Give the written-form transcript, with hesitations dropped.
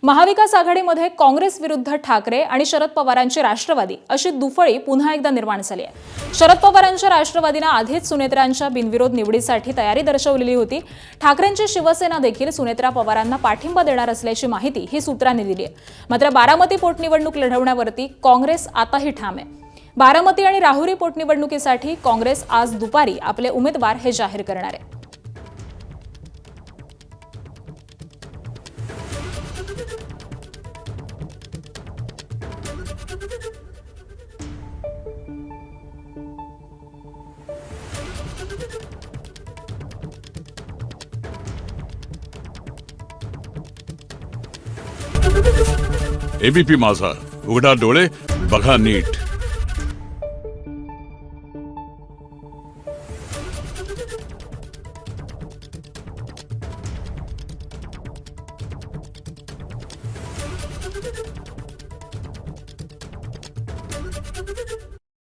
महाविकास आघाडीमध्ये काँग्रेस विरुद्ध ठाकरे आणि शरद पवारांची राष्ट्रवादी अशी दुफळी पुन्हा एकदा निर्माण झाली आहे। शरद पवारांच्या राष्ट्रवादीने आधीच सुनेत्रांच्या बिनविरोध निवडीसाठी तयारी दर्शवलेली होती। ठाकरेंची शिवसेना देखील सुनेत्रा पवारांना पाठिंबा देणार असल्याची माहिती ही सूत्रांनी दिली आहे। मात्र बारामती पोटनिवडणूक लढवण्यावरती काँग्रेस आताही ठाम आहे। बारामती आणि राहुरी पोटनिवडणुकीसाठी काँग्रेस आज दुपारी आपले उमेदवार हे जाहीर करणार आहे। एबीपी माझा, उघडा डोळे बघा नीट।